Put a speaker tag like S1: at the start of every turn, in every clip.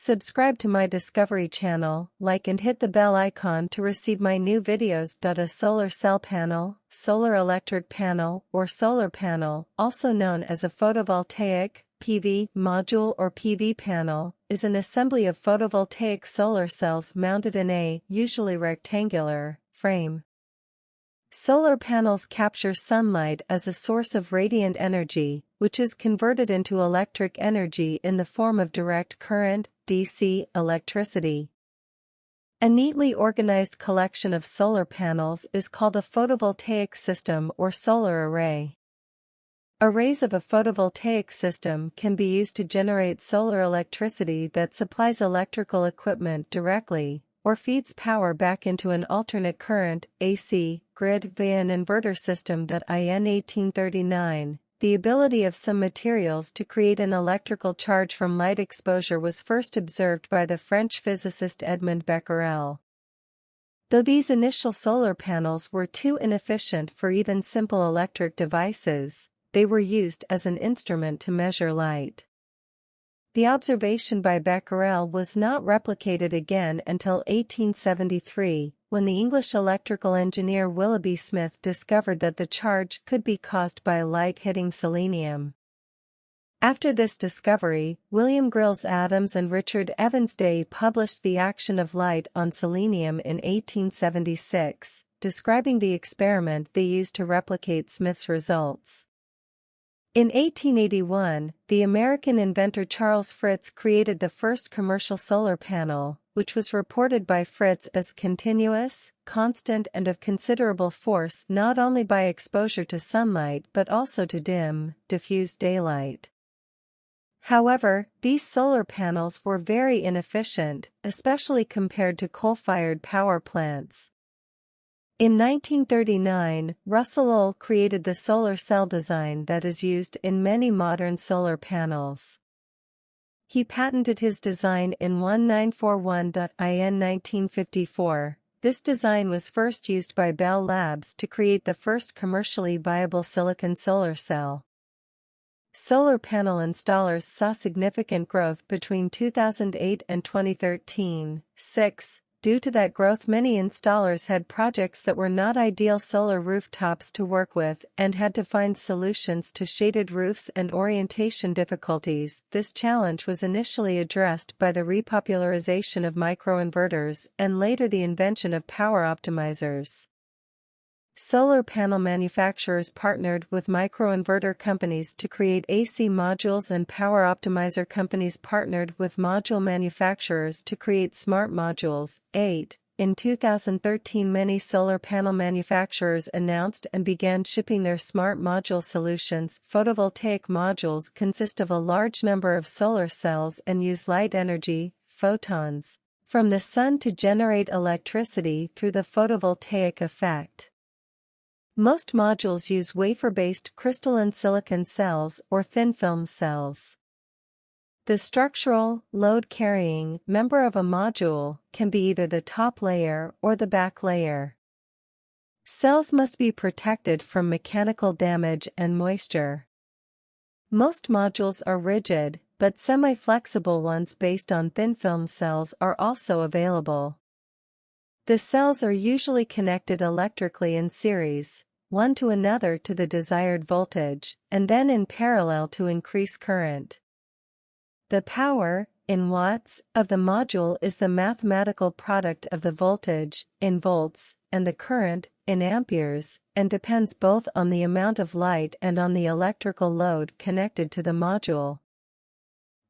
S1: Subscribe to my Discovery channel, like and hit the bell icon to receive my new videos. A solar cell panel, solar electric panel, or solar panel, also known as a photovoltaic (PV) module or PV panel, is an assembly of photovoltaic solar cells mounted in a, usually rectangular, frame. Solar panels capture sunlight as a source of radiant energy, which is converted into electric energy in the form of direct current, DC, electricity. A neatly organized collection of solar panels is called a photovoltaic system or solar array. Arrays of a photovoltaic system can be used to generate solar electricity that supplies electrical equipment directly, or feeds power back into an alternate current, AC, grid via an inverter system. In 1839, the ability of some materials to create an electrical charge from light exposure was first observed by the French physicist Edmond Becquerel. Though these initial solar panels were too inefficient for even simple electric devices, they were used as an instrument to measure light. The observation by Becquerel was not replicated again until 1873, when the English electrical engineer Willoughby Smith discovered that the charge could be caused by light hitting selenium. After this discovery, William Grills Adams and Richard Evans Day published The Action of Light on Selenium in 1876, describing the experiment they used to replicate Smith's results. In 1881, the American inventor Charles Fritz created the first commercial solar panel, which was reported by Fritz as continuous, constant and of considerable force not only by exposure to sunlight but also to dim, diffuse daylight. However, these solar panels were very inefficient, especially compared to coal-fired power plants. In 1939, Russell Lowell created the solar cell design that is used in many modern solar panels. He patented his design in 1941. In 1954, this design was first used by Bell Labs to create the first commercially viable silicon solar cell. Solar panel installers saw significant growth between 2008 and 2013. Due to that growth, many installers had projects that were not ideal solar rooftops to work with and had to find solutions to shaded roofs and orientation difficulties. This challenge was initially addressed by the repopularization of microinverters and later the invention of power optimizers. Solar panel manufacturers partnered with microinverter companies to create AC modules, and power optimizer companies partnered with module manufacturers to create smart modules. In 2013, many solar panel manufacturers announced and began shipping their smart module solutions. Photovoltaic modules consist of a large number of solar cells and use light energy, photons, from the sun to generate electricity through the photovoltaic effect. Most modules use wafer-based crystalline silicon cells or thin-film cells. The structural, load-carrying member of a module can be either the top layer or the back layer. Cells must be protected from mechanical damage and moisture. Most modules are rigid, but semi-flexible ones based on thin-film cells are also available. The cells are usually connected electrically in series, one to another to the desired voltage, and then in parallel to increase current. The power, in watts, of the module is the mathematical product of the voltage, in volts, and the current, in amperes, and depends both on the amount of light and on the electrical load connected to the module.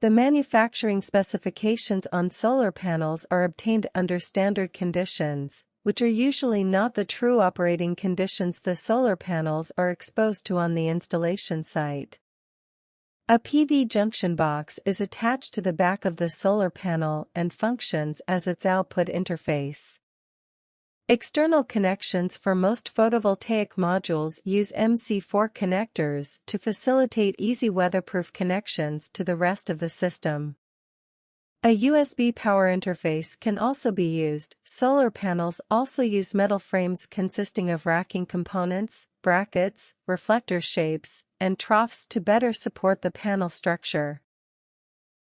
S1: The manufacturing specifications on solar panels are obtained under standard conditions, which are usually not the true operating conditions the solar panels are exposed to on the installation site. A PV junction box is attached to the back of the solar panel and functions as its output interface. External connections for most photovoltaic modules use MC4 connectors to facilitate easy weatherproof connections to the rest of the system. A USB power interface can also be used. Solar panels also use metal frames consisting of racking components, brackets, reflector shapes, and troughs to better support the panel structure.